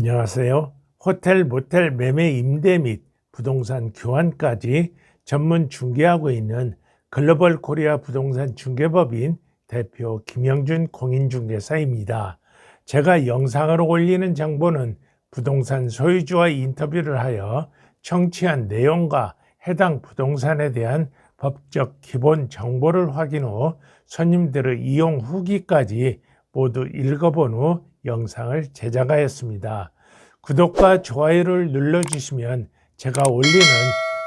안녕하세요. 호텔, 모텔 매매 임대 및 부동산 교환까지 전문 중개하고 있는 글로벌 코리아 부동산 중개법인 대표 김영준 공인중개사입니다. 제가 영상으로 올리는 정보는 부동산 소유주와 인터뷰를 하여 청취한 내용과 해당 부동산에 대한 법적 기본 정보를 확인 후 손님들의 이용 후기까지 모두 읽어본 후 영상을 제작하였습니다. 구독과 좋아요를 눌러주시면 제가 올리는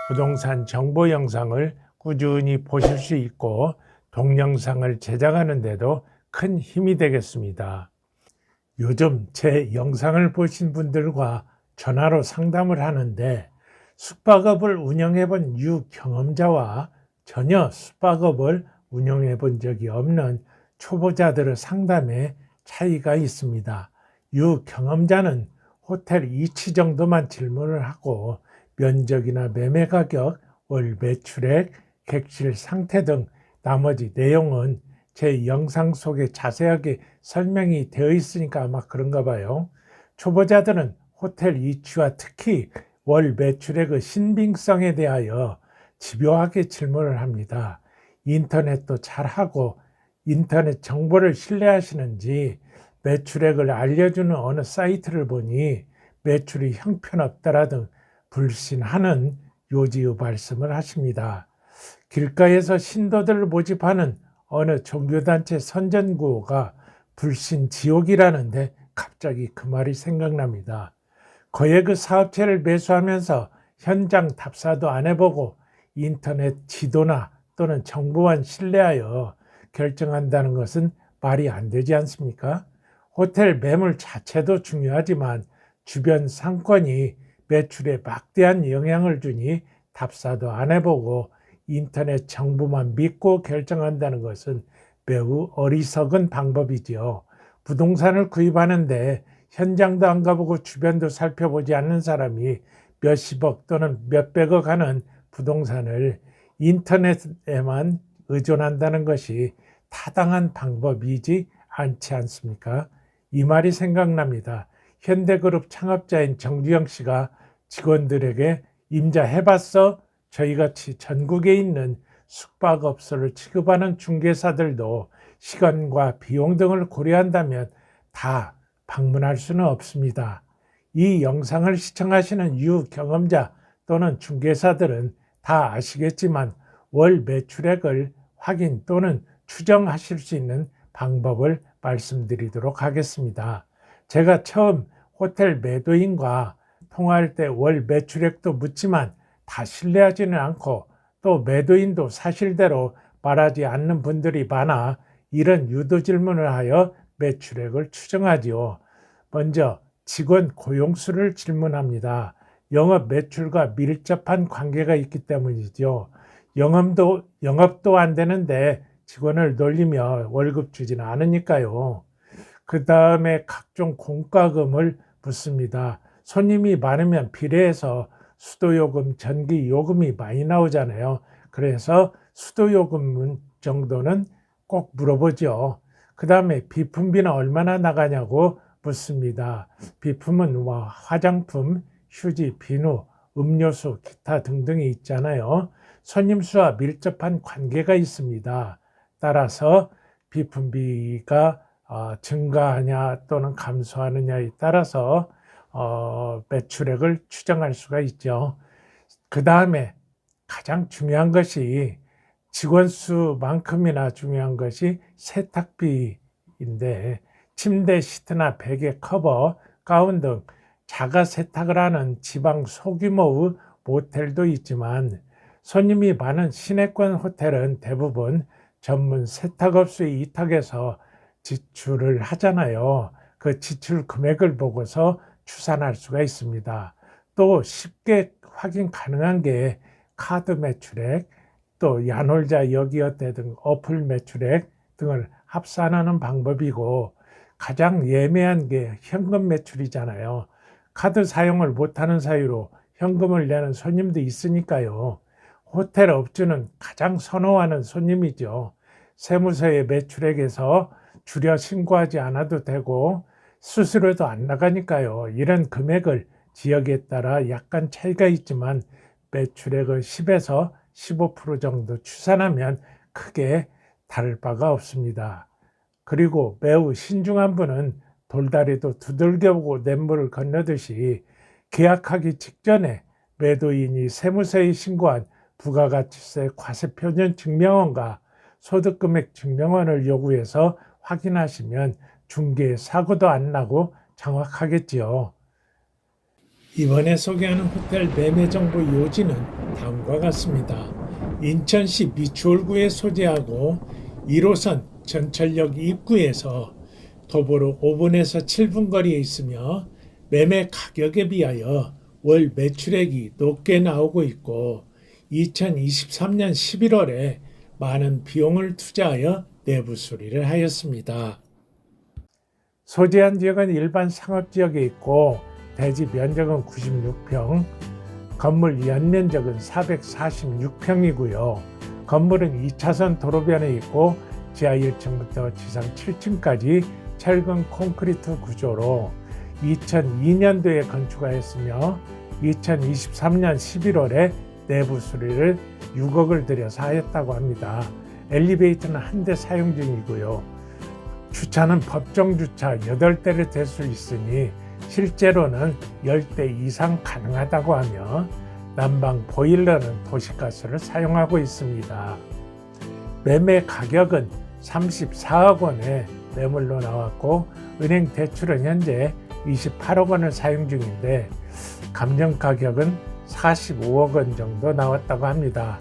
부동산 정보 영상을 꾸준히 보실 수 있고 동영상을 제작하는 데도 큰 힘이 되겠습니다. 요즘 제 영상을 보신 분들과 전화로 상담을 하는데 숙박업을 운영해 본 유경험자와 전혀 숙박업을 운영해 본 적이 없는 초보자들의 상담에 차이가 있습니다. 유경험자는 호텔 위치 정도만 질문을 하고 면적이나 매매 가격, 월 매출액, 객실 상태 등 나머지 내용은 제 영상 속에 자세하게 설명이 되어 있으니까 아마 그런가 봐요. 초보자들은 호텔 위치와 특히 월 매출액의 신빙성에 대하여 집요하게 질문을 합니다. 인터넷도 잘하고 인터넷 정보를 신뢰하시는지 매출액을 알려주는 어느 사이트를 보니 매출이 형편없다라 등 불신하는 요지의 말씀을 하십니다. 길가에서 신도들을 모집하는 어느 종교단체 선전구호가 불신 지옥이라는데 갑자기 그 말이 생각납니다. 거액의 그 사업체를 매수하면서 현장 답사도 안 해보고 인터넷 지도나 또는 정보만 신뢰하여 결정한다는 것은 말이 안 되지 않습니까? 호텔 매물 자체도 중요하지만 주변 상권이 매출에 막대한 영향을 주니 답사도 안 해보고 인터넷 정보만 믿고 결정한다는 것은 매우 어리석은 방법이지요. 부동산을 구입하는데 현장도 안 가보고 주변도 살펴보지 않는 사람이 몇십억 또는 몇백억 하는 부동산을 인터넷에만 의존한다는 것이 타당한 방법이지 않지 않습니까? 이 말이 생각납니다. 현대그룹 창업자인 정주영 씨가 직원들에게 임자해봤어? 저희같이 전국에 있는 숙박업소를 취급하는 중개사들도 시간과 비용 등을 고려한다면 다 방문할 수는 없습니다. 이 영상을 시청하시는 유경험자 또는 중개사들은 다 아시겠지만 월 매출액을 확인 또는 추정하실 수 있는 방법을 말씀드리도록 하겠습니다. 제가 처음 호텔 매도인과 통화할 때 월 매출액도 묻지만 다 신뢰하지는 않고 또 매도인도 사실대로 말하지 않는 분들이 많아 이런 유도 질문을 하여 매출액을 추정하지요. 먼저 직원 고용수를 질문합니다. 영업 매출과 밀접한 관계가 있기 때문이죠. 영업도 안 되는데 직원을 놀리며 월급 주지는 않으니까요. 그 다음에 각종 공과금을 묻습니다. 손님이 많으면 비례해서 수도요금, 전기요금이 많이 나오잖아요. 그래서 수도요금 정도는 꼭 물어보죠. 그 다음에 비품비는 얼마나 나가냐고 묻습니다. 비품은 화장품, 휴지, 비누, 음료수, 기타 등등이 있잖아요. 손님 수와 밀접한 관계가 있습니다. 따라서 비품비가 증가하냐 또는 감소하느냐에 따라서 매출액을 추정할 수가 있죠. 그 다음에 가장 중요한 것이 직원 수만큼이나 중요한 것이 세탁비인데 침대 시트나 베개 커버, 가운 등 자가 세탁을 하는 지방 소규모의 모텔도 있지만 손님이 많은 시내권 호텔은 대부분 전문 세탁업소에 위탁해서 지출을 하잖아요. 그 지출 금액을 보고서 추산할 수가 있습니다. 또 쉽게 확인 가능한 게 카드 매출액, 또 야놀자, 여기어때 등 어플 매출액 등을 합산하는 방법이고 가장 예매한 게 현금 매출이잖아요. 카드 사용을 못하는 사유로 현금을 내는 손님도 있으니까요. 호텔 업주는 가장 선호하는 손님이죠. 세무서의 매출액에서 줄여 신고하지 않아도 되고 수수료도 안 나가니까요. 이런 금액을 지역에 따라 약간 차이가 있지만 매출액을 10에서 15% 정도 추산하면 크게 다를 바가 없습니다. 그리고 매우 신중한 분은 돌다리도 두들겨보고 냇물을 건너듯이 계약하기 직전에 매도인이 세무서에 신고한 부가가치세 과세표준 증명원과 소득금액 증명원을 요구해서 확인하시면 중개에 사고도 안 나고 정확하겠지요. 이번에 소개하는 호텔 매매 정보 요지는 다음과 같습니다. 인천시 미추홀구에 소재하고 1호선 전철역 입구에서 도보로 5분에서 7분 거리에 있으며 매매 가격에 비하여 월 매출액이 높게 나오고 있고 2023년 11월에 많은 비용을 투자하여 내부 수리를 하였습니다. 소재한 지역은 일반 상업지역에 있고 대지 면적은 96평, 건물 연면적은 446평이고요. 건물은 2차선 도로변에 있고 지하 1층부터 지상 7층까지 철근 콘크리트 구조로 2002년도에 건축하였으며 2023년 11월에 내부 수리를 6억을 들여서 하였다고 합니다. 엘리베이터는 한 대 사용 중이고요. 주차는 법정 주차 8대를 댈 수 있으니 실제로는 10대 이상 가능하다고 하며 난방 보일러는 도시가스를 사용하고 있습니다. 매매 가격은 34억 원에 매물로 나왔고 은행 대출은 현재 28억 원을 사용 중인데 감정 가격은 45억 원 정도 나왔다고 합니다.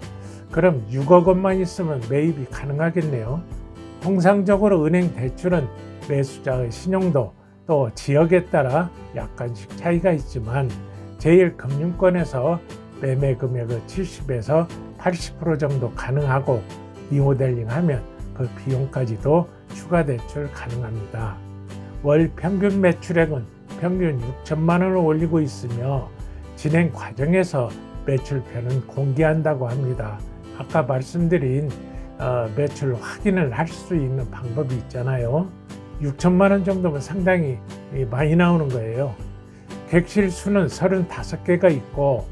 그럼 6억 원만 있으면 매입이 가능하겠네요. 통상적으로 은행 대출은 매수자의 신용도 또 지역에 따라 약간씩 차이가 있지만 제1금융권에서 매매 금액의 70에서 80% 정도 가능하고 리모델링하면 그 비용까지도 추가 대출 가능합니다. 월 평균 매출액은 평균 6천만 원을 올리고 있으며 진행 과정에서 매출표는 공개한다고 합니다. 아까 말씀드린 매출 확인을 할 수 있는 방법이 있잖아요. 6천만 원 정도면 상당히 많이 나오는 거예요. 객실 수는 35개가 있고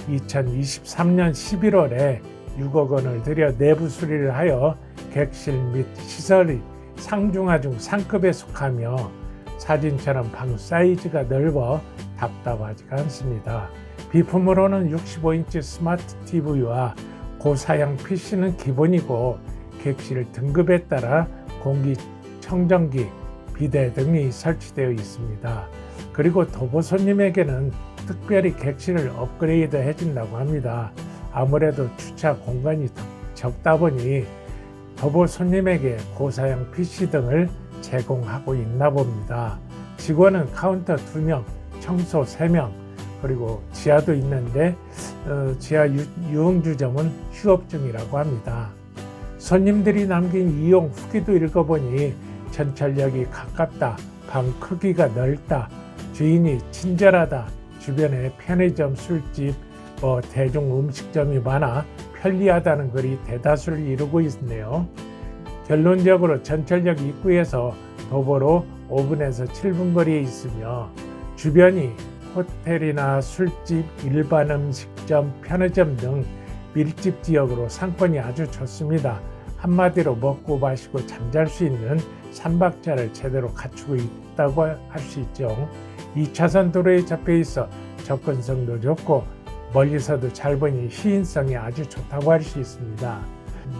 2023년 11월에 6억 원을 들여 내부 수리를 하여 객실 및 시설이 상중하 중 상급에 속하며 사진처럼 방 사이즈가 넓어 답답하지가 않습니다. 비품으로는 65인치 스마트 TV와 고사양 PC는 기본이고 객실 등급에 따라 공기청정기, 비대 등이 설치되어 있습니다. 그리고 도보 손님에게는 특별히 객실을 업그레이드 해준다고 합니다. 아무래도 주차 공간이 적다 보니 도보 손님에게 고사양 PC 등을 제공하고 있나 봅니다. 직원은 카운터 2명, 청소 3명, 그리고 지하도 있는데 지하 유흥주점은 휴업 중이라고 합니다. 손님들이 남긴 이용 후기도 읽어보니 전철역이 가깝다, 방 크기가 넓다, 주인이 친절하다, 주변에 편의점, 술집, 대중 음식점이 많아 편리하다는 글이 대다수를 이루고 있네요. 결론적으로 전철역 입구에서 도보로 5분에서 7분 거리에 있으며 주변이 호텔이나 술집, 일반 음식점, 편의점 등 밀집 지역으로 상권이 아주 좋습니다. 한마디로 먹고 마시고 잠잘 수 있는 3박자를 제대로 갖추고 있다고 할 수 있죠. 2차선 도로에 접해 있어 접근성도 좋고 멀리서도 잘 보니 시인성이 아주 좋다고 할 수 있습니다.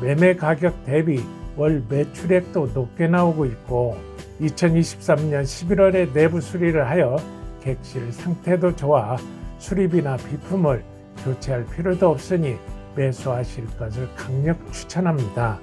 매매 가격 대비 월 매출액도 높게 나오고 있고 2023년 11월에 내부 수리를 하여 객실 상태도 좋아 수리비나 비품을 교체할 필요도 없으니 매수하실 것을 강력 추천합니다.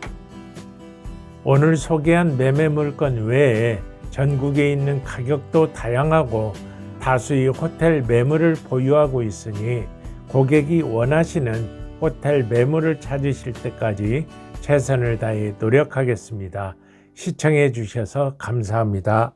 오늘 소개한 매매 물건 외에 전국에 있는 가격도 다양하고 다수의 호텔 매물을 보유하고 있으니 고객이 원하시는 호텔 매물을 찾으실 때까지 최선을 다해 노력하겠습니다. 시청해 주셔서 감사합니다.